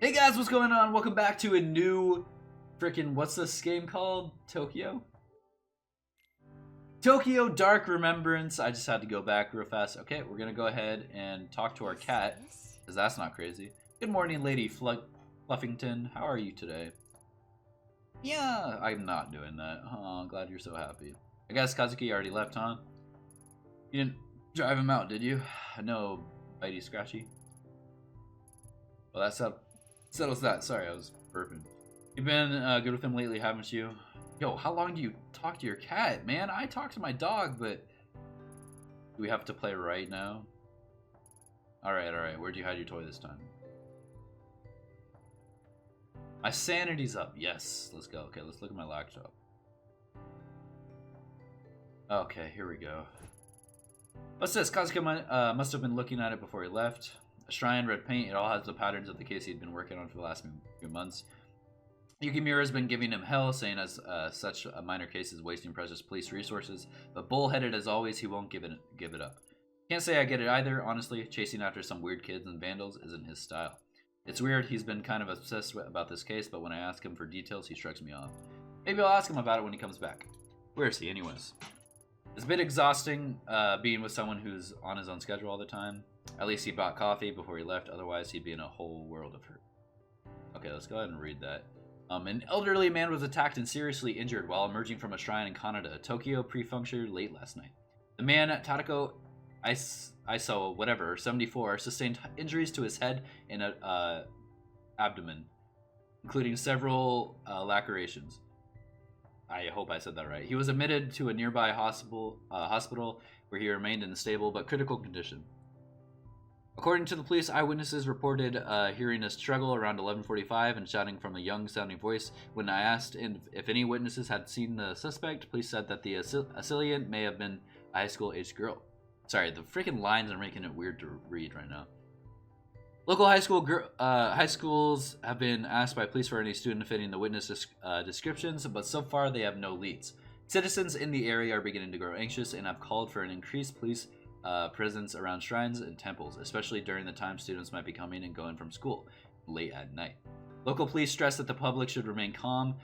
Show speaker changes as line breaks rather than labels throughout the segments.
Hey guys, what's going on? Welcome back to a new freaking, what's this game called? Tokyo Dark Remembrance. I just had to go back real fast. Okay, we're gonna go ahead and talk to our cat, because that's not crazy. Good morning, Lady Fluffington. How are you today? Yeah, I'm not doing that. Oh, I'm glad you're so happy. I guess Kazuki already left, huh? You didn't drive him out, did you? No, Bitey Scratchy. Well, settles that. Sorry, I was burping. You've been good with him lately, haven't you? Yo, how long do you talk to your cat, man? I talk to my dog, but do we have to play right now? Alright. Where'd you hide your toy this time? My sanity's up. Yes, let's go. Okay, let's look at my laptop. Okay, here we go. What's this? Kazuka must have been looking at it before he left. A shrine, red paint, it all has the patterns of the case he'd been working on for the last few months. Yukimura's been giving him hell, saying as such a minor case is wasting precious police resources, but bullheaded as always, he won't give it up. Can't say I get it either, honestly. Chasing after some weird kids and vandals isn't his style. It's weird, he's been kind of obsessed about this case, but when I ask him for details, he shrugs me off. Maybe I'll ask him about it when he comes back. Where is he, anyways? It's a bit exhausting being with someone who's on his own schedule all the time. At least he bought coffee before he left, otherwise he'd be in a whole world of hurt. Okay, let's go ahead and read that. An elderly man was attacked and seriously injured while emerging from a shrine in Kaneda, Tokyo Prefecture late last night. The man, Tadako Iso, whatever, 74, sustained injuries to his head and abdomen, including several lacerations. I hope I said that right. He was admitted to a nearby hospital where he remained in a stable but critical condition. According to the police, eyewitnesses reported hearing a struggle around 11:45 and shouting from a young-sounding voice. When I asked if any witnesses had seen the suspect, police said that the assailant may have been a high school-aged girl. Sorry, the freaking lines are making it weird to read right now. Local high schools have been asked by police for any student fitting the witness descriptions, but so far they have no leads. Citizens in the area are beginning to grow anxious and have called for an increased police presence around shrines and temples, especially during the time students might be coming and going from school late at night. Local police stress that the public should remain calm,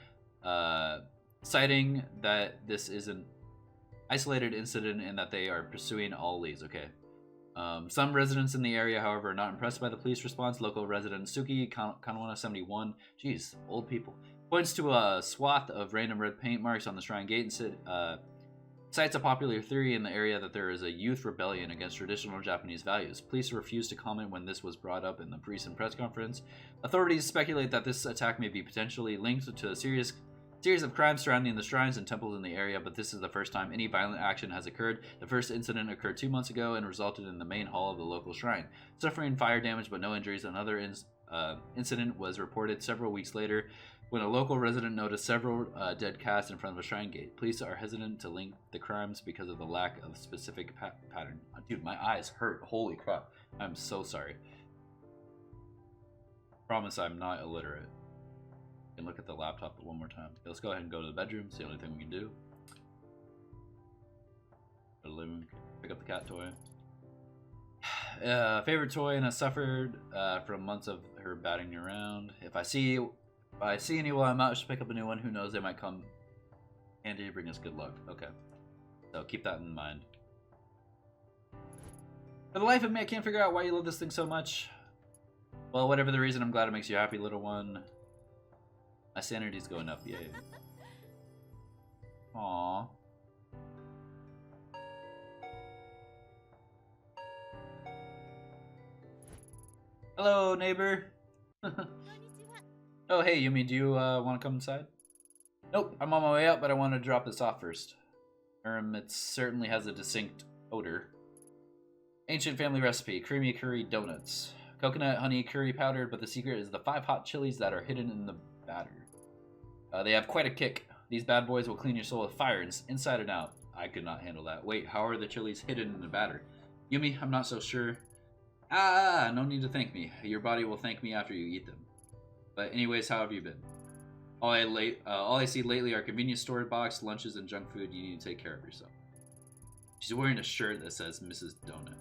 citing that this is an isolated incident and that they are pursuing all leads. Okay. Some residents in the area, however, are not impressed by the police response. Local resident Suki Kanwana 71, geez, old people, points to a swath of random red paint marks on the shrine gate and cites a popular theory in the area that there is a youth rebellion against traditional Japanese values. Police refused to comment when this was brought up in the recent press conference. Authorities speculate that this attack may be potentially linked to a series of crimes surrounding the shrines and temples in the area, but this is the first time any violent action has occurred. The first incident occurred 2 months ago and resulted in the main hall of the local shrine suffering fire damage but no injuries. Another incident was reported several weeks later when a local resident noticed several dead cats in front of a shrine gate. Police are hesitant to link the crimes because of the lack of specific pattern. Dude, my eyes hurt. Holy crap. I'm so sorry. Promise I'm not illiterate. And look at the laptop one more time. Okay, let's go ahead and go to the bedroom. It's the only thing we can do. Go to the living room, pick up the cat toy. Favorite toy, and has suffered from months of her batting around. If I see any while I'm out, I should pick up a new one. Who knows, they might come handy to bring us good luck. Okay, so keep that in mind. For the life of me, I can't figure out why you love this thing so much. Well, whatever the reason, I'm glad it makes you happy, little one. My sanity's going up, yay. Aww. Hello, neighbor. Oh, hey, Yumi, do you want to come inside? Nope, I'm on my way out, but I want to drop this off first. It certainly has a distinct odor. Ancient family recipe, creamy curry donuts. Coconut, honey, curry powdered, but the secret is the 5 hot chilies that are hidden in the batter. They have quite a kick. These bad boys will clean your soul with fire inside and out. I could not handle that. Wait, how are the chilies hidden in the batter? Yumi, I'm not so sure. No need to thank me. Your body will thank me after you eat them. But anyways, how have you been? All I see lately are convenience store box, lunches, and junk food. You need to take care of yourself. She's wearing a shirt that says Mrs. Donut.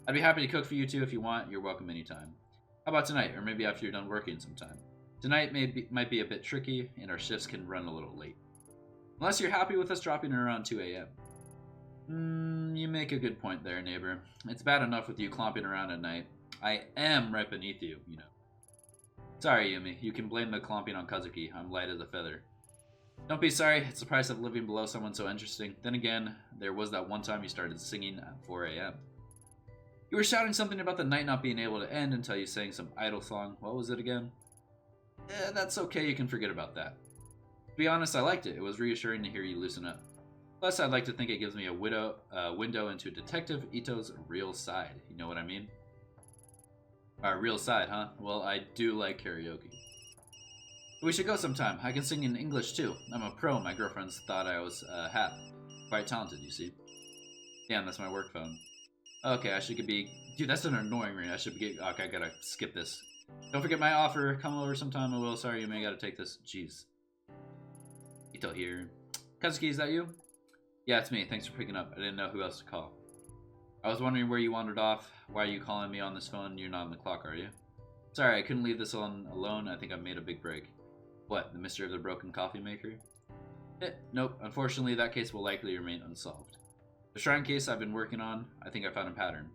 I'd be happy to cook for you too if you want. You're welcome anytime. How about tonight, or maybe after you're done working sometime? Tonight might be a bit tricky, and our shifts can run a little late. Unless you're happy with us dropping in around 2 a.m. You make a good point there, neighbor. It's bad enough with you clomping around at night. I am right beneath you, you know. Sorry, Yumi. You can blame the clomping on Kazuki. I'm light as a feather. Don't be sorry. It's the price of living below someone so interesting. Then again, there was that one time you started singing at 4 a.m. You were shouting something about the night not being able to end until you sang some idle song. What was it again? That's okay. You can forget about that. To be honest, I liked it. It was reassuring to hear you loosen up. Plus, I'd like to think it gives me a window into Detective Ito's real side. You know what I mean? Real side, huh? Well, I do like karaoke. We should go sometime. I can sing in English too. I'm a pro. My girlfriends thought I was half. Quite talented, you see. Damn, that's my work phone. Okay, I should be... Dude, that's an annoying ring. I should be... Okay, I gotta skip this. Don't forget my offer. Come over sometime. I will. Sorry, you may gotta take this. Jeez. Ito here. Kazuki, is that you? Yeah, it's me. Thanks for picking up. I didn't know who else to call. I was wondering where you wandered off. Why are you calling me on this phone? You're not on the clock, are you? Sorry, I couldn't leave this on alone. I think I made a big break. What, the mystery of the broken coffee maker? Nope. Unfortunately, that case will likely remain unsolved. The shrine case I've been working on, I think I found a pattern.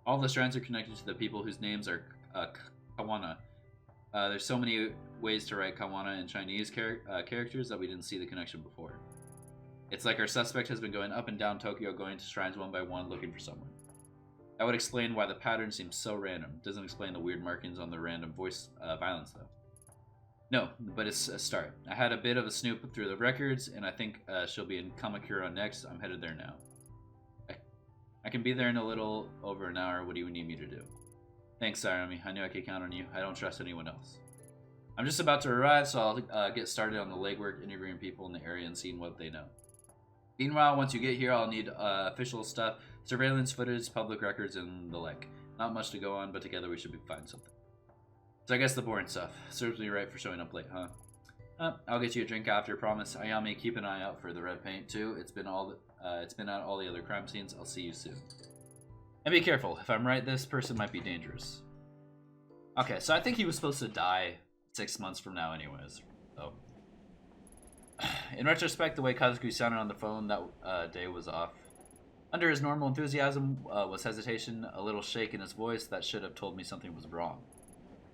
All the shrines are connected to the people whose names are Kawana. There's so many ways to write Kawana in Chinese characters that we didn't see the connection before. It's like our suspect has been going up and down Tokyo, going to shrines one by one, looking for someone. That would explain why the pattern seems so random. Doesn't explain the weird markings on the random voice violence, though. No, but it's a start. I had a bit of a snoop through the records, and I think she'll be in Kamakura next. I'm headed there now. I can be there in a little over an hour. What do you need me to do? Thanks, Sayami. I knew I could count on you. I don't trust anyone else. I'm just about to arrive, so I'll get started on the legwork, interviewing people in the area and seeing what they know. Meanwhile, once you get here, I'll need official stuff, surveillance footage, public records, and the like. Not much to go on, but together we should find something. So I guess the boring stuff. Serves me right for showing up late, huh? I'll get you a drink after, promise. Ayami, keep an eye out for the red paint, too. It's been at all the other crime scenes. I'll see you soon. And be careful. If I'm right, this person might be dangerous. Okay, so I think he was supposed to die 6 months from now anyways. So... In retrospect, the way Kazuki sounded on the phone that day was off. Under his normal enthusiasm was hesitation, a little shake in his voice that should have told me something was wrong.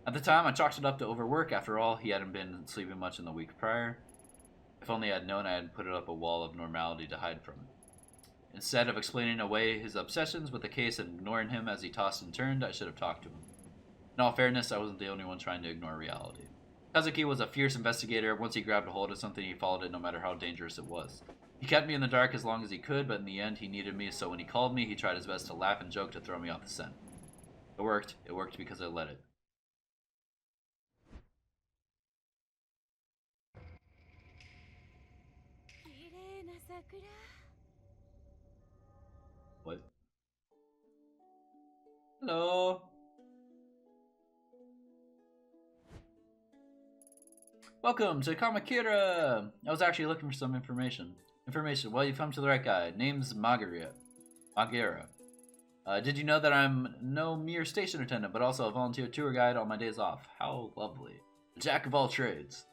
At the time, I chalked it up to overwork. After all, he hadn't been sleeping much in the week prior. If only I'd known, I had put up a wall of normality to hide from it. Instead of explaining away his obsessions with the case and ignoring him as he tossed and turned, I should have talked to him. In all fairness, I wasn't the only one trying to ignore reality. Kazuki was a fierce investigator. Once he grabbed a hold of something, he followed it no matter how dangerous it was. He kept me in the dark as long as he could, but in the end, he needed me, so when he called me, he tried his best to laugh and joke to throw me off the scent. It worked. It worked because I let it. What? Hello? Welcome to Kamakura! I was actually looking for some information. Well, you've come to the right guy. Name's Magera. Did you know that I'm no mere station attendant, but also a volunteer tour guide on my days off? How lovely. A jack of all trades.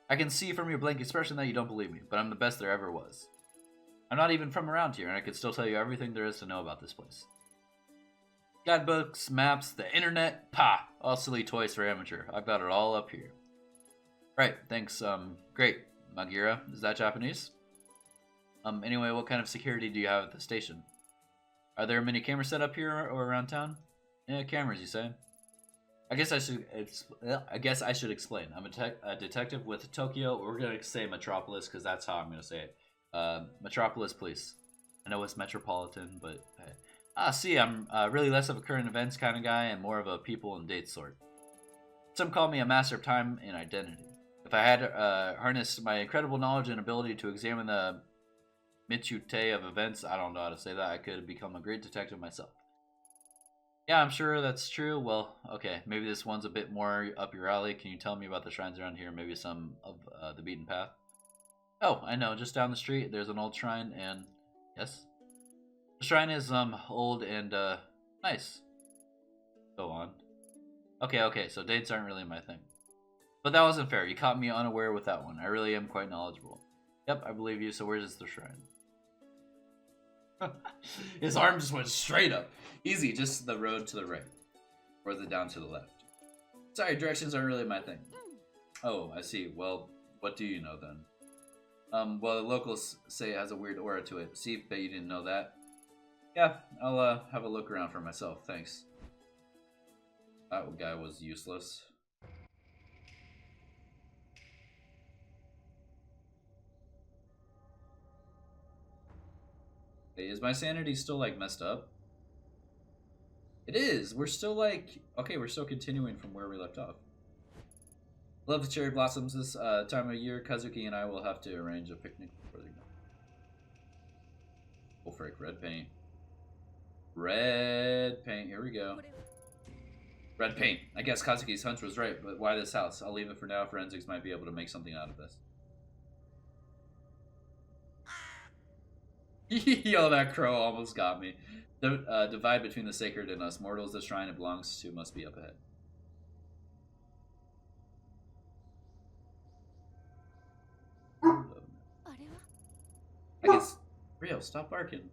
I can see from your blank expression that you don't believe me, but I'm the best there ever was. I'm not even from around here, and I can still tell you everything there is to know about this place. Guidebooks, maps, the internet, all silly toys for amateur. I've got it all up here. Right, thanks, great. Magera, is that Japanese? Anyway, what kind of security do you have at the station? Are there many cameras set up here or around town? Yeah, cameras, you say? I guess I should explain. I'm a detective with Tokyo. We're gonna say Metropolis because that's how I'm gonna say it. Metropolis Police. I know it's Metropolitan, but see, I'm really less of a current events kind of guy and more of a people and dates sort. Some call me a master of time and identity. If I had harnessed my incredible knowledge and ability to examine the minutiae of events, I don't know how to say that, I could have become a great detective myself. Yeah, I'm sure that's true. Well, okay, maybe this one's a bit more up your alley. Can you tell me about the shrines around here, maybe some of the beaten path? Oh, I know, just down the street, there's an old shrine, and... Yes? The shrine is, old and, nice. Go on. Okay, so dates aren't really my thing. But that wasn't fair. You caught me unaware with that one. I really am quite knowledgeable. Yep, I believe you. So where's the shrine? His arm just went straight up. Easy, just the road to the right. Or the down to the left. Sorry, directions aren't really my thing. Oh, I see. Well, what do you know then? Well, the locals say it has a weird aura to it. See, bet you didn't know that. Yeah, I'll have a look around for myself. Thanks. That guy was useless. Hey, is my sanity still like messed up? It is. We're still like okay. We're still continuing from where we left off. Love the cherry blossoms this time of year. Kazuki and I will have to arrange a picnic before they go. Oh frick, red paint. Red paint. Here we go. Red paint. I guess Kazuki's hunch was right, but why this house? I'll leave it for now. Forensics might be able to make something out of this. Yo, that crow almost got me. The divide between the sacred and us mortals, the shrine it belongs to must be up ahead. I guess... Rio, stop barking.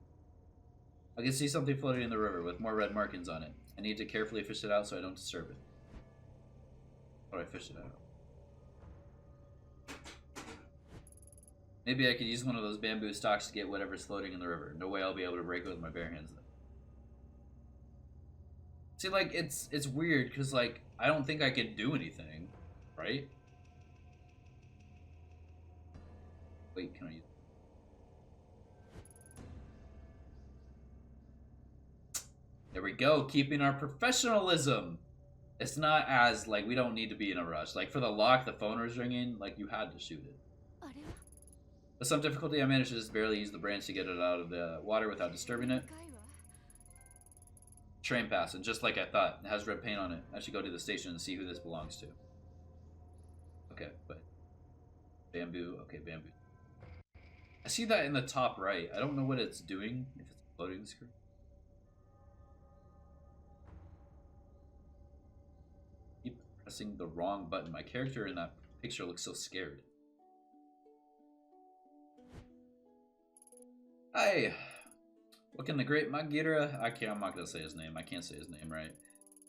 I can see something floating in the river with more red markings on it. I need to carefully fish it out so I don't disturb it. How do I fish it out? Maybe I could use one of those bamboo stalks to get whatever's floating in the river. No way I'll be able to break it with my bare hands though. See, like, it's weird, because, like, I don't think I can do anything, right? Wait, can I use... There we go, keeping our professionalism! It's not as, like, we don't need to be in a rush. Like, for the lock, the phone was ringing, like, you had to shoot it. With some difficulty, I managed to just barely use the branch to get it out of the water without disturbing it. Train pass, and just like I thought, it has red paint on it. I should go to the station and see who this belongs to. Okay, but... Bamboo, okay, bamboo. I see that in the top right. I don't know what it's doing, if it's loading the screen. Keep pressing the wrong button. My character in that picture looks so scared. Hi! What can the great Magira... I'm not gonna say his name. I can't say his name right.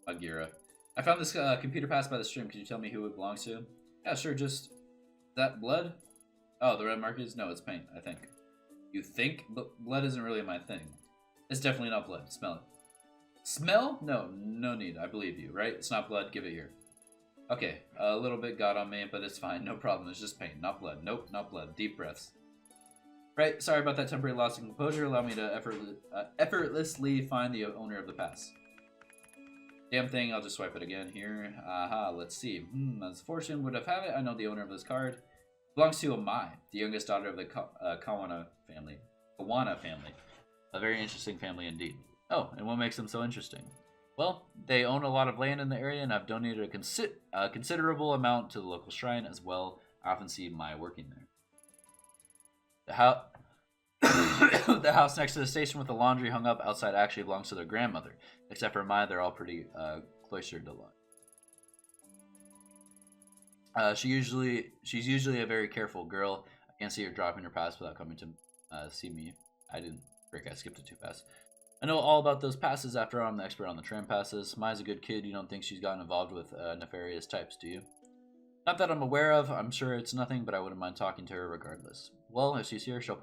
Magira. I found this computer pass by the stream. Could you tell me who it belongs to? Yeah, sure, just... Is that blood? Oh, the red markings? No, it's paint, I think. You think? But blood isn't really my thing. It's definitely not blood. Smell it. Smell? No, no need. I believe you, right? It's not blood. Give it here. Okay, a little bit got on me, but it's fine. No problem. It's just paint, not blood. Nope, not blood. Deep breaths. Right, sorry about that temporary loss of composure. Allow me to effortlessly find the owner of the pass. Damn thing, I'll just swipe it again here. Aha, let's see. As fortune would have had it, I know the owner of this card. It belongs to Amai, the youngest daughter of the Kawana family. Kawana family. A very interesting family indeed. Oh, and what makes them so interesting? Well, they own a lot of land in the area, and I've donated a considerable amount to the local shrine as well. I often see Mai working there. The house next to the station with the laundry hung up outside actually belongs to their grandmother. Except for Mai, they're all pretty cloistered a lot. She's usually a very careful girl. I can't see her dropping her pass without coming to see me. I skipped it too fast. I know all about those passes. After all, I'm the expert on the tram passes. Mai's a good kid. You don't think she's gotten involved with nefarious types, do you? Not that I'm aware of. I'm sure it's nothing, but I wouldn't mind talking to her regardless. Well, if she's here, she's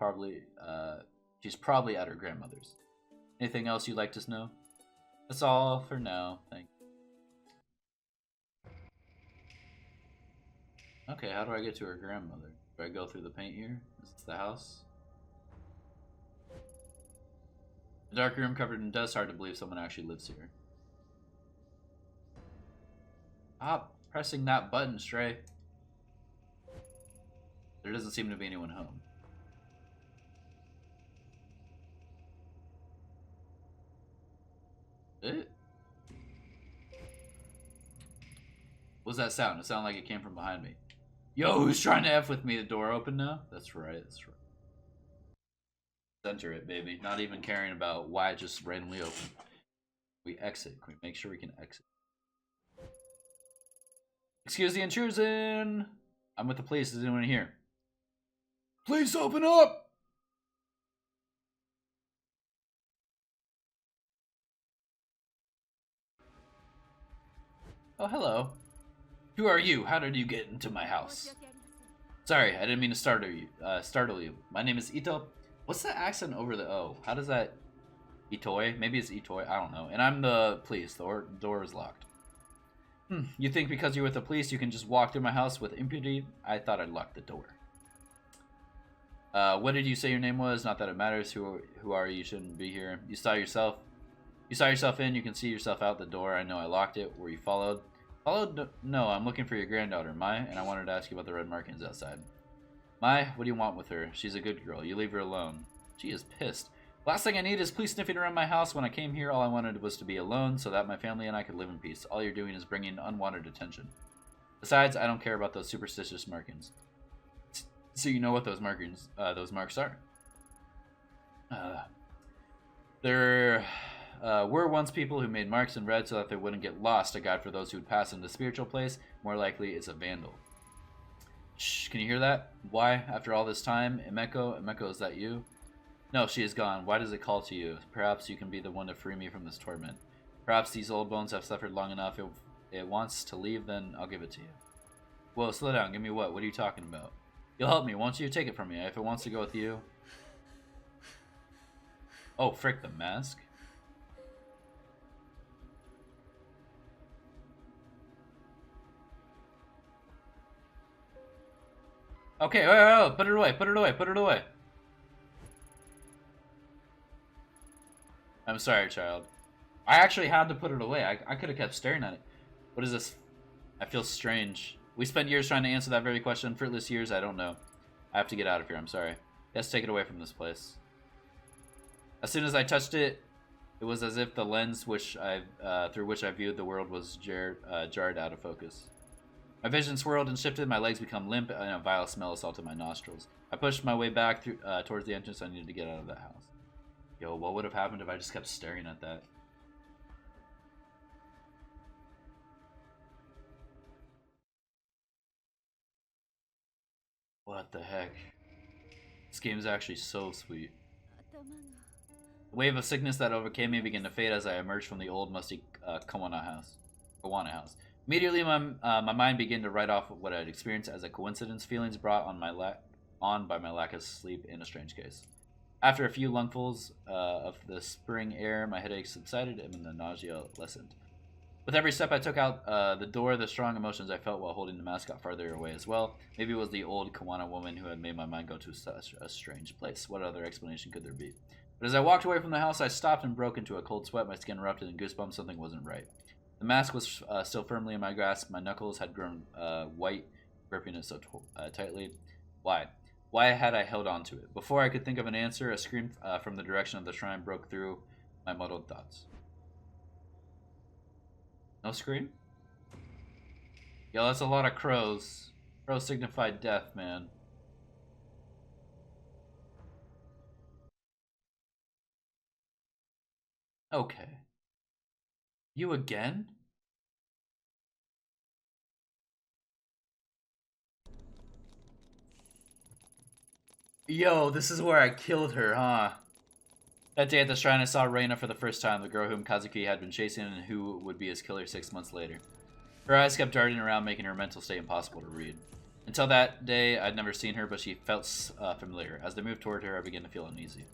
probably at her grandmother's. Anything else you'd like to know? That's all for now. Thank you. Okay, how do I get to her grandmother? Do I go through the paint here? Is this the house? A dark room covered in dust. Hard to believe someone actually lives here. Stop pressing that button, Stray. There doesn't seem to be anyone home. What's that sound? It sounded like it came from behind me. Yo, who's trying to F with me? The door open now? That's right, that's right. Center it, baby. Not even caring about why it just randomly opened. We exit. Can we make sure we can exit? Excuse the intrusion! I'm with the police. Is anyone here? Please open up! Oh, hello. Who are you? How did you get into my house? Sorry, I didn't mean to startle you. My name is Ito. What's that accent over the O? How does that... Itoi? Maybe it's Itoi. I don't know. And I'm the police. The door is locked. You think because you're with the police you can just walk through my house with impunity? I thought I'd lock the door. What did you say your name was? Not that it matters. Who are you? You shouldn't be here. You saw yourself in. You can see yourself out the door. I know I locked it. Were you followed? Followed? No, I'm looking for your granddaughter, Mai, and I wanted to ask you about the red markings outside. Mai, what do you want with her? She's a good girl. You leave her alone. She is pissed. Last thing I need is police sniffing around my house. When I came here, all I wanted was to be alone so that my family and I could live in peace. All you're doing is bringing unwanted attention. Besides, I don't care about those superstitious markings. So you know what those marks are. There were once people who made marks in red so that they wouldn't get lost. A guide for those who would pass into the spiritual place. More likely, it's a vandal. Shh, can you hear that? Why? After all this time, Emeko? Emeko, is that you? No, she is gone. Why does it call to you? Perhaps you can be the one to free me from this torment. Perhaps these old bones have suffered long enough. If it wants to leave, then I'll give it to you. Whoa, slow down. Give me what? What are you talking about? You'll help me, won't you? Take it from me. If it wants to go with you. Oh, frick, the mask. Okay, wait, put it away, put it away, put it away. I'm sorry, child. I actually had to put it away. I could have kept staring at it. What is this? I feel strange. We spent years trying to answer that very question. Fruitless years, I don't know. I have to get out of here, I'm sorry. Yes, take it away from this place. As soon as I touched it, it was as if the lens through which I viewed the world was jarred out of focus. My vision swirled and shifted, my legs become limp, and a vile smell assaulted my nostrils. I pushed my way back towards the entrance. I needed to get out of that house. Yo, what would have happened if I just kept staring at that? What the heck? This game is actually so sweet. The wave of sickness that overcame me began to fade as I emerged from the old, musty Kawana house. Immediately, my mind began to write off what I had experienced as a coincidence, feelings brought on by my lack of sleep in a strange case. After a few lungfuls of the spring air, my headache subsided and the nausea lessened. With every step I took out the door, the strong emotions I felt while holding the mask got farther away as well. Maybe it was the old Kawana woman who had made my mind go to such a strange place. What other explanation could there be? But as I walked away from the house, I stopped and broke into a cold sweat. My skin erupted in goosebumps. Something wasn't right. The mask was still firmly in my grasp. My knuckles had grown white, gripping it so tightly. Why? Why had I held on to it? Before I could think of an answer, a scream from the direction of the shrine broke through my muddled thoughts. No scream? Yo, that's a lot of crows. Crows signify death, man. Okay. You again? Yo, this is where I killed her, huh? That day at the shrine, I saw Reina for the first time, the girl whom Kazuki had been chasing and who would be his killer 6 months later. Her eyes kept darting around, making her mental state impossible to read. Until that day, I'd never seen her, but she felt familiar. As they moved toward her, I began to feel uneasy.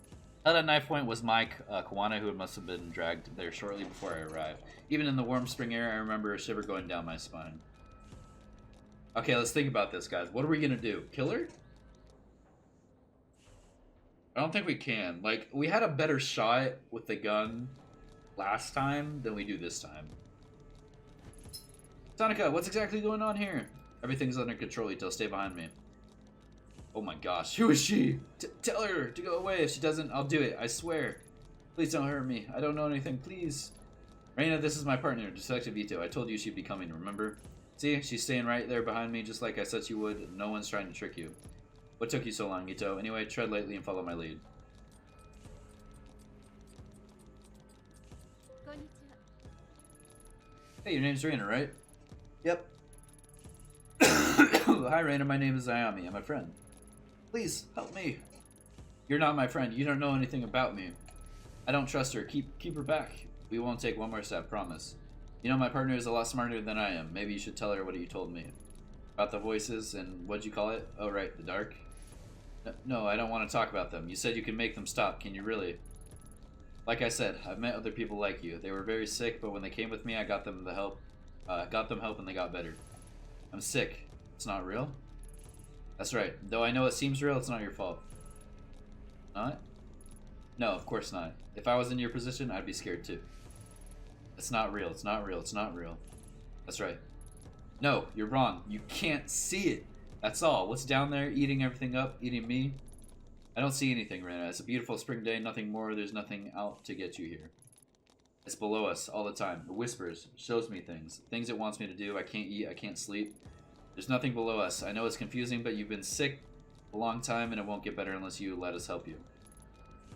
Held at knife point was Mike Kawana, who must have been dragged there shortly before I arrived. Even in the warm spring air, I remember a shiver going down my spine. Okay, let's think about this, guys. What are we gonna do? Kill her? I don't think we can. Like, we had a better shot with the gun last time than we do this time. Sonica, what's exactly going on here? Everything's under control, Ito. Stay behind me. Oh my gosh, who is she? Tell her to go away. If she doesn't, I'll do it. I swear. Please don't hurt me. I don't know anything. Please. Reina, this is my partner, Detective Ito. I told you she'd be coming, remember? See, she's staying right there behind me, just like I said she would. No one's trying to trick you. What took you so long, Ito? Anyway, tread lightly and follow my lead. Hey, your name's Reina, right?
Yep.
Hi, Raina. My name is Ayami. I'm a friend. Please, help me. You're not my friend. You don't know anything about me. I don't trust her. Keep her back. We won't take one more step, promise. You know, my partner is a lot smarter than I am. Maybe you should tell her what you told me. About the voices and what'd you call it? Oh, right, the dark. No, I don't want to talk about them. You said you could make them stop. Can you really? Like I said, I've met other people like you. They were very sick, but when they came with me, I got them the help. Got them help and they got better. I'm sick. It's not real? That's right. Though I know it seems real, it's not your fault. Not? No, of course not. If I was in your position, I'd be scared too. It's not real. It's not real. It's not real. That's right. No, you're wrong. You can't see it. That's all. What's down there, eating everything up, eating me? I don't see anything, Rena. It's a beautiful spring day, nothing more. There's nothing out to get you here. It's below us all the time. It whispers, shows me things. Things it wants me to do. I can't eat, I can't sleep. There's nothing below us. I know it's confusing, but you've been sick a long time and it won't get better unless you let us help you.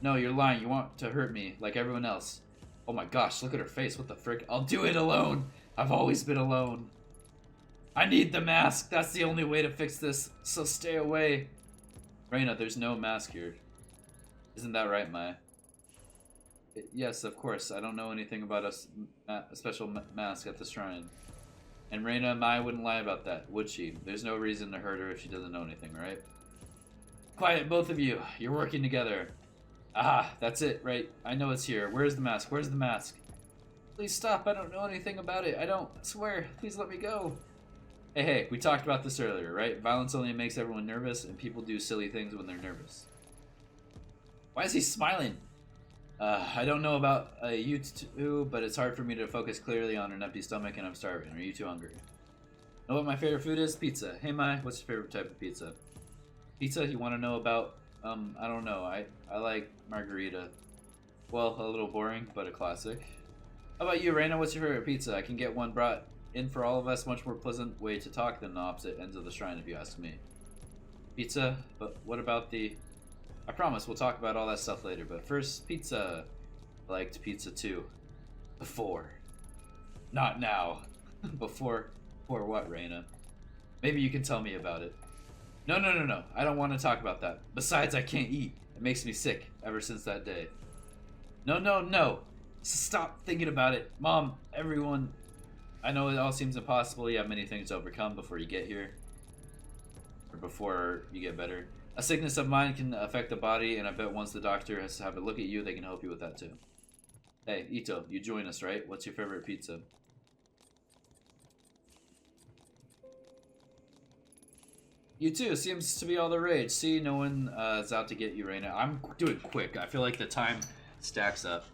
No, you're lying. You want to hurt me, like everyone else. Oh my gosh, look at her face. What the frick? I'll do it alone. I've always been alone. I need the mask. That's the only way to fix this, so stay away. Reina, there's no mask here. Isn't that right, Mai? Yes, of course. I don't know anything about a special mask at the shrine. And Reina, Mai wouldn't lie about that, would she? There's no reason to hurt her if she doesn't know anything, right? Quiet, both of you. You're working together. Ah, that's it, right? I know it's here. Where's the mask? Where's the mask? Please stop. I don't know anything about it. I don't. I swear. Please let me go. Hey, we talked about this earlier, right? Violence only makes everyone nervous, and people do silly things when they're nervous. Why is he smiling? I don't know about you two, but it's hard for me to focus clearly on an empty stomach, and I'm starving. Are you too hungry? Know what my favorite food is? Pizza. Hey, Mai, what's your favorite type of pizza? Pizza? You want to know about? I don't know. I like margarita. Well, a little boring, but a classic. How about you, Reina? What's your favorite pizza? I can get one brought in for all of us. Much more pleasant way to talk than the opposite ends of the shrine, if you ask me. Pizza? But what about the... I promise we'll talk about all that stuff later, but first, pizza. I liked pizza too. Before. Not now. Before what, Reina? Maybe you can tell me about it. No. I don't want to talk about that. Besides, I can't eat. It makes me sick ever since that day. No. Stop thinking about it. Mom, everyone... I know it all seems impossible. You have many things to overcome before you get here. Or before you get better. A sickness of mine can affect the body, and I bet once the doctor has to have a look at you, they can help you with that too. Hey, Ito, you join us, right? What's your favorite pizza? You too. Seems to be all the rage. See, no one is out to get you right now. I'm doing quick. I feel like the time stacks up.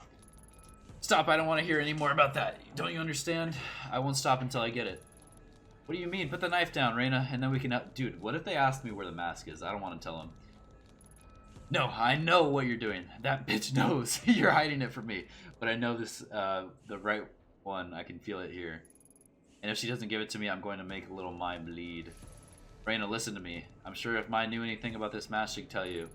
Stop. I don't want to hear any more about that. Don't you understand? I won't stop until I get it. What do you mean? Put the knife down, Reina, and then we can... Dude, what if they asked me where the mask is? I don't want to tell them. No, I know what you're doing. That bitch knows. You're hiding it from me. But I know this, the right one. I can feel it here. And if she doesn't give it to me, I'm going to make a little Mai bleed. Reina, listen to me. I'm sure if Mai knew anything about this mask, she'd tell you.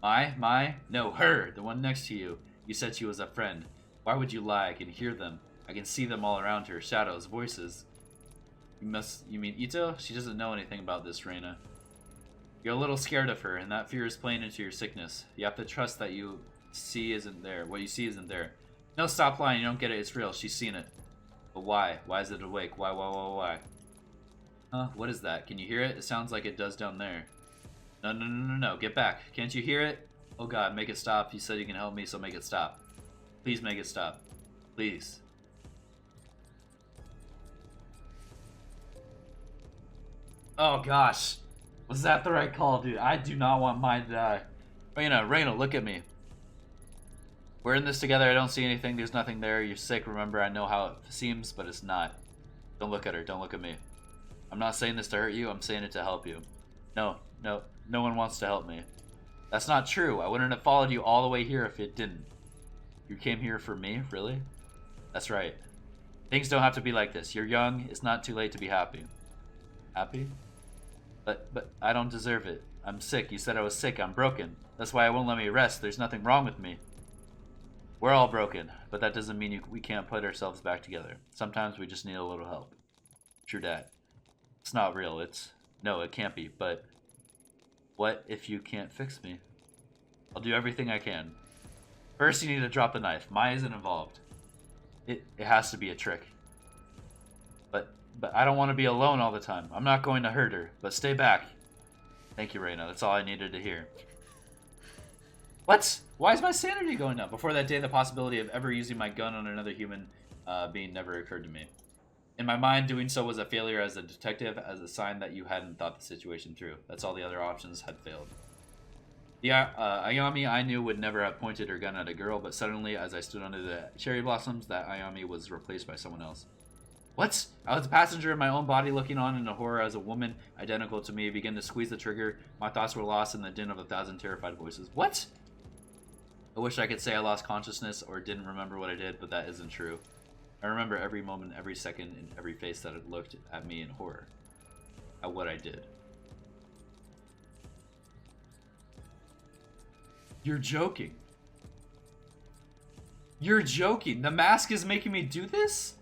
Mai? No, her, the one next to you. You said she was a friend. Why would you lie? I can hear them. I can see them all around her. Shadows, voices. You mean Ito? She doesn't know anything about this, Reina. You're a little scared of her, and that fear is playing into your sickness. You have to trust that you see isn't there. What you see isn't there. No, stop lying. You don't get it. It's real. She's seen it. But why? Why is it awake? Why? Huh? What is that? Can you hear it? It sounds like it does down there. No. Get back. Can't you hear it? Oh God, make it stop. You said you can help me, so make it stop. Please make it stop. Please. Oh gosh. Was that the right call, dude? I do not want mine to die. Reina, look at me. We're in this together. I don't see anything. There's nothing there. You're sick. Remember, I know how it seems, but it's not. Don't look at her. Don't look at me. I'm not saying this to hurt you. I'm saying it to help you. No one wants to help me. That's not true. I wouldn't have followed you all the way here if it didn't. You came here for me? Really? That's right. Things don't have to be like this. You're young. It's not too late to be happy. Happy? But I don't deserve it. I'm sick. You said I was sick. I'm broken. That's why I won't let me rest. There's nothing wrong with me. We're all broken, but that doesn't mean we can't put ourselves back together. Sometimes we just need a little help. True dat. It's not real. It's No, it can't be, but what if you can't fix me? I'll do everything I can. First, you need to drop the knife. Maya isn't involved. It has to be a trick. But I don't want to be alone all the time. I'm not going to hurt her, but stay back. Thank you, Reina. That's all I needed to hear. What? Why is my sanity going up? Before that day, the possibility of ever using my gun on another human being never occurred to me. In my mind, doing so was a failure as a detective, as a sign that you hadn't thought the situation through. That's all the other options had failed. The Ayami I knew would never have pointed her gun at a girl, but suddenly, as I stood under the cherry blossoms, that Ayami was replaced by someone else. What? I was a passenger in my own body looking on in horror as a woman identical to me began to squeeze the trigger. My thoughts were lost in the din of 1,000 terrified voices. What? I wish I could say I lost consciousness or didn't remember what I did, but that isn't true. I remember every moment, every second, and every face that had looked at me in horror. At what I did. You're joking. You're joking. The mask is making me do this?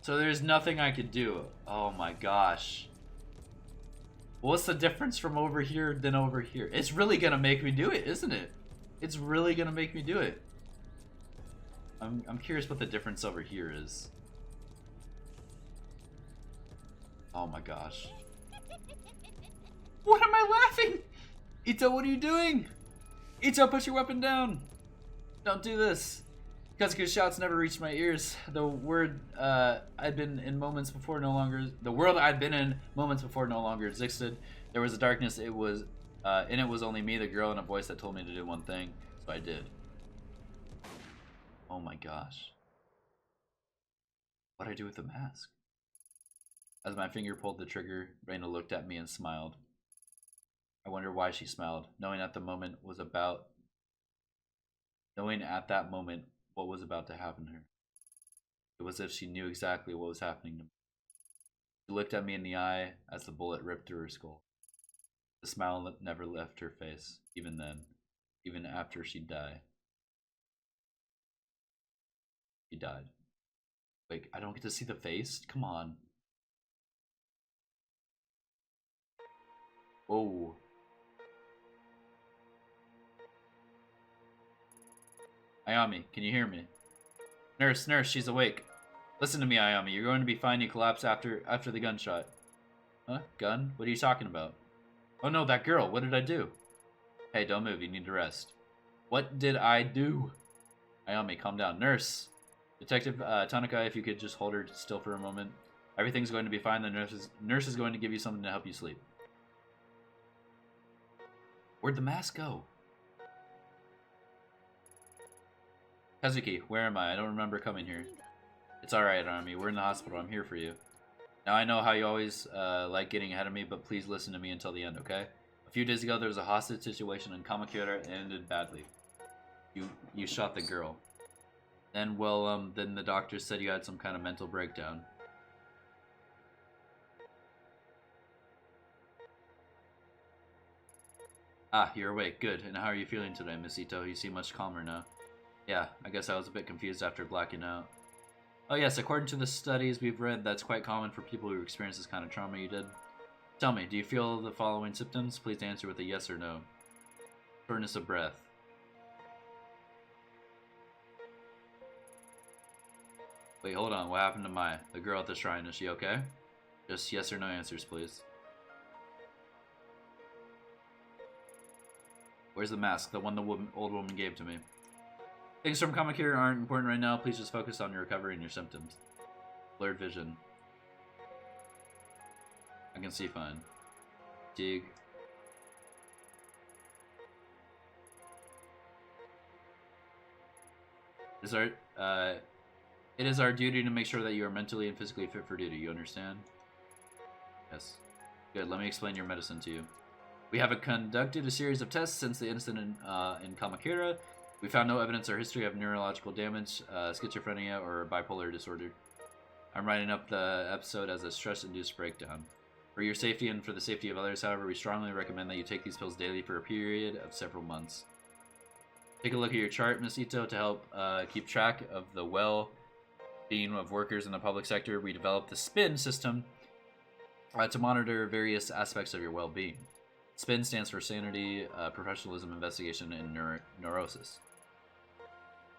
So there's nothing I could do. Oh my gosh. What's the difference from over here than over here? It's really gonna make me do it, isn't it? It's really gonna make me do it. I'm curious what the difference over here is. Oh my gosh. What am I laughing? Ito, what are you doing? Ito, put your weapon down. Don't do this. Kazuki's shouts never reached my ears. The world I'd been in moments before no longer existed. There was a darkness. It was in it was only me, the girl, and a voice that told me to do one thing. So I did. Oh my gosh. What'd I do with the mask? As my finger pulled the trigger, Reina looked at me and smiled. I wonder why she smiled, knowing at that moment what was about to happen to her. It was as if she knew exactly what was happening to me. She looked at me in the eye as the bullet ripped through her skull. The smile never left her face, even then, even after she died. She died. Wait, I don't get to see the face? Come on. Whoa. Ayami, can you hear me? Nurse, she's awake. Listen to me, Ayami. You're going to be fine. You collapse after the gunshot. Huh? Gun? What are you talking about? Oh no, that girl. What did I do? Hey, don't move. You need to rest. What did I do? Ayami, calm down. Nurse. Detective Tanaka, if you could just hold her still for a moment. Everything's going to be fine. The nurse is going to give you something to help you sleep. Where'd the mask go? Kazuki, where am I? I don't remember coming here. It's alright, Army. We're in the hospital. I'm here for you. Now I know how you always like getting ahead of me, but please listen to me until the end, okay? A few days ago, there was a hostage situation in Kamakura and it ended badly. You shot the girl. Then, well, then the doctor said you had some kind of mental breakdown. Ah, you're awake. Good. And how are you feeling today, Miss Ito? You seem much calmer now. Yeah, I guess I was a bit confused after blacking out. Oh yes, according to the studies we've read, that's quite common for people who experience this kind of trauma you did. Tell me, do you feel the following symptoms? Please answer with a yes or no. Shortness of breath. Wait, hold on. What happened to Maya, the girl at the shrine? Is she okay? Just yes or no answers, please. Where's the mask? The one the old woman gave to me. Things from Kamakura aren't important right now. Please just focus on your recovery and your symptoms. Blurred vision. I can see fine. Fatigue. It is our duty to make sure that you are mentally and physically fit for duty. You understand? Yes. Good. Let me explain your medicine to you. We have conducted a series of tests since the incident in Kamakura. We found no evidence or history of neurological damage, schizophrenia, or bipolar disorder. I'm writing up the episode as a stress-induced breakdown. For your safety and for the safety of others, however, we strongly recommend that you take these pills daily for a period of several months. Take a look at your chart, Ms. Ito, to help keep track of the well-being of workers in the public sector. We developed the SPIN system to monitor various aspects of your well-being. SPIN stands for Sanity, Professionalism, Investigation, and Neurosis.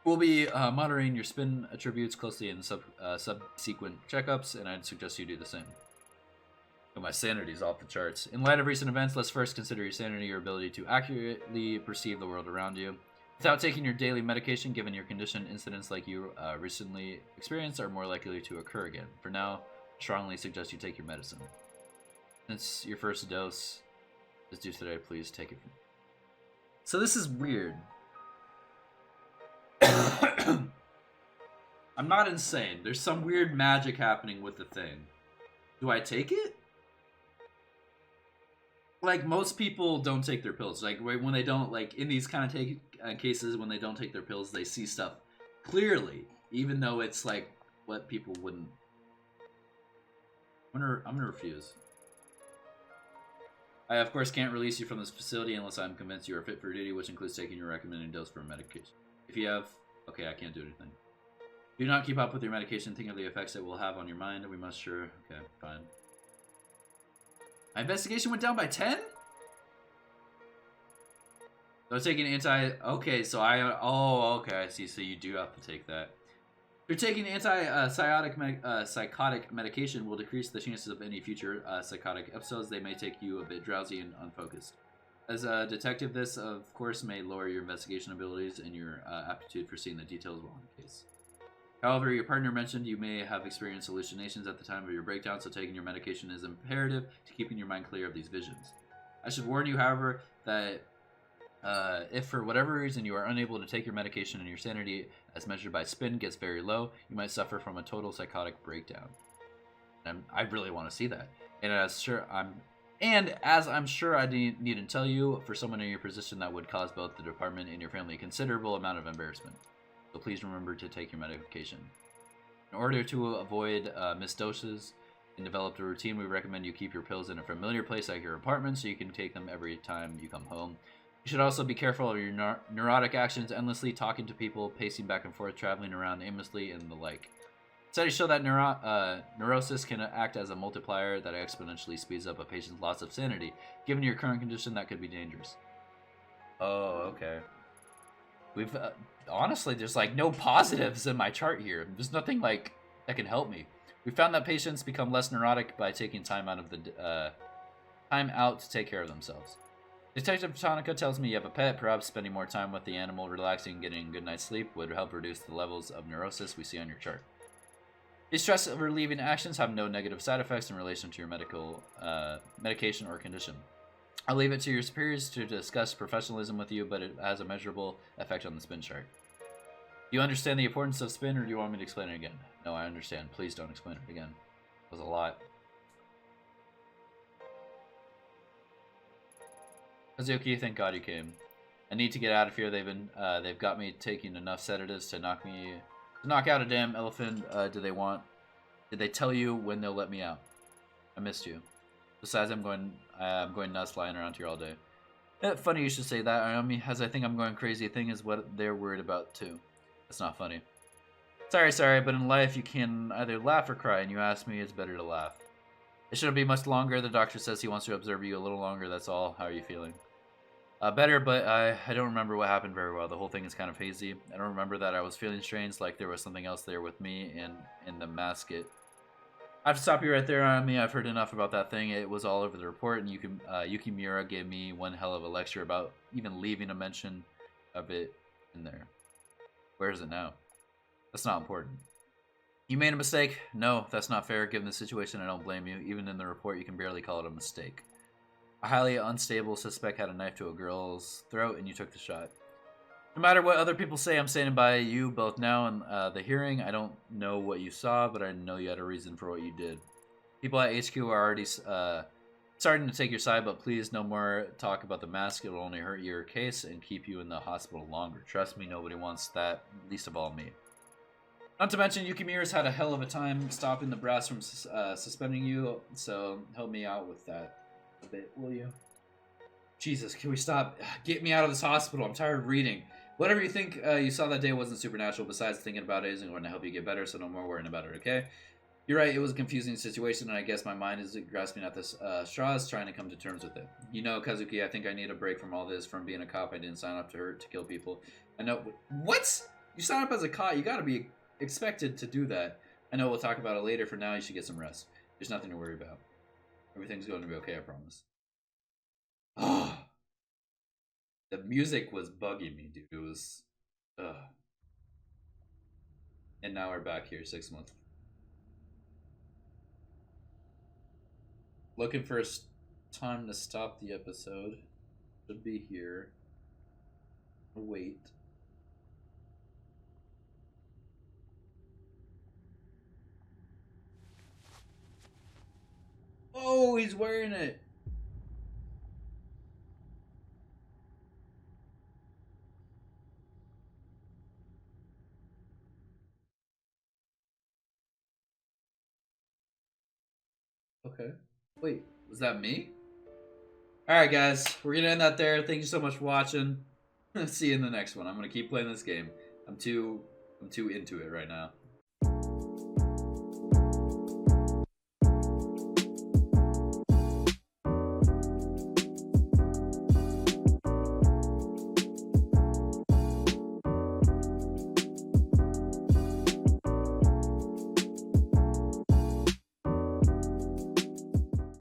We'll be monitoring your SPIN attributes closely in subsequent checkups, and I'd suggest you do the same. Oh, my sanity's off the charts. In light of recent events, let's first consider your sanity, your ability to accurately perceive the world around you. Without taking your daily medication, given your condition, incidents like you recently experienced are more likely to occur again. For now, I strongly suggest you take your medicine. Since your first dose is due today, please take it. So this is weird. I'm not insane. There's some weird magic happening with the thing. Do I take it? Like, most people don't take their pills. Like, when they don't, like, in these kind of cases, when they don't take their pills, they see stuff clearly, even though it's, like, what people wouldn't. I'm gonna refuse. I, of course, can't release you from this facility unless I'm convinced you are fit for duty, which includes taking your recommended dose for medication. If you have... Okay, I can't do anything. Do not keep up with your medication. Think of the effects it will have on your mind. We must sure... Okay, fine. My investigation went down by 10? So I was taking okay, so okay, I see. So you do have to take that. If you're taking psychotic medication will decrease the chances of any future psychotic episodes. They may take you a bit drowsy and unfocused. As a detective, this, of course, may lower your investigation abilities and your aptitude for seeing the details of the case. However, your partner mentioned you may have experienced hallucinations at the time of your breakdown, so taking your medication is imperative to keeping your mind clear of these visions. I should warn you, however, that if for whatever reason you are unable to take your medication and your sanity, as measured by SPIN, gets very low, you might suffer from a total psychotic breakdown. And I really want to see that. And as I'm sure I need to tell you, for someone in your position, that would cause both the department and your family a considerable amount of embarrassment. So please remember to take your medication. In order to avoid missed doses and develop a routine, we recommend you keep your pills in a familiar place like your apartment so you can take them every time you come home. You should also be careful of your neurotic actions, endlessly talking to people, pacing back and forth, traveling around aimlessly, and the like. Studies show that neurosis can act as a multiplier that exponentially speeds up a patient's loss of sanity. Given your current condition, that could be dangerous. Oh, okay. We've honestly, there's like no positives in my chart here. There's nothing like that can help me. We found that patients become less neurotic by taking time out to take care of themselves. Detective Tonica tells me you have a pet. Perhaps spending more time with the animal, relaxing, and getting a good night's sleep would help reduce the levels of neurosis we see on your chart. These stress-relieving actions have no negative side effects in relation to your medication or condition. I'll leave it to your superiors to discuss professionalism with you, but it has a measurable effect on the SPIN chart. Do you understand the importance of SPIN, or do you want me to explain it again? No, I understand. Please don't explain it again. It was a lot. Kazuki, thank God you came. I need to get out of here. They've got me taking enough sedatives to knock out a damn elephant. Did they tell you when they'll let me out? I missed you. Besides, I'm going nuts lying around here all day. Funny you should say that. I mean, as I think I'm going crazy, the thing is what they're worried about too. That's not funny. Sorry, but in life you can either laugh or cry, and you asked me, it's better to laugh. It shouldn't be much longer. The doctor says he wants to observe you a little longer, that's all. How are you feeling? Better, but I don't remember what happened very well. The whole thing is kind of hazy. I don't remember that I was feeling strange, like there was something else there with me and in the masket. I have to stop you right there on me. I've heard enough about that thing. It was all over the report, and Yuki Miura gave me one hell of a lecture about even leaving a mention of it in there. Where is it now? That's not important. You made a mistake? No, that's not fair. Given the situation, I don't blame you. Even in the report, you can barely call it a mistake. A highly unstable suspect had a knife to a girl's throat, and you took the shot. No matter what other people say, I'm standing by you both now and the hearing. I don't know what you saw, but I know you had a reason for what you did. People at HQ are already starting to take your side, but please, no more talk about the mask. It will only hurt your case and keep you in the hospital longer. Trust me, nobody wants that, least of all me. Not to mention, Yuki Miura's had a hell of a time stopping the brass from suspending you, so help me out with that a bit, will you? Jesus, can we stop? Get me out of this hospital. I'm tired of reading. Whatever you think you saw that day wasn't supernatural. Besides, thinking about it isn't going to help you get better, so no more worrying about it, okay? You're right, it was a confusing situation, and I guess my mind is grasping at this straws, trying to come to terms with it. You know, Kazuki, I think I need a break from all this, from being a cop. I didn't sign up to hurt, to kill people. I know. What? You sign up as a cop, you gotta be expected to do that. I know we'll talk about it later. For now, you should get some rest. There's nothing to worry about. Everything's going to be okay, I promise. Oh, the music was bugging me, dude. It was. And now we're back here 6 months. Looking for a time to stop the episode. Should be here. Wait. Oh, he's wearing it. Okay. Wait, was that me? Alright, guys. We're going to end that there. Thank you so much for watching. See you in the next one. I'm going to keep playing this game. I'm too into it right now.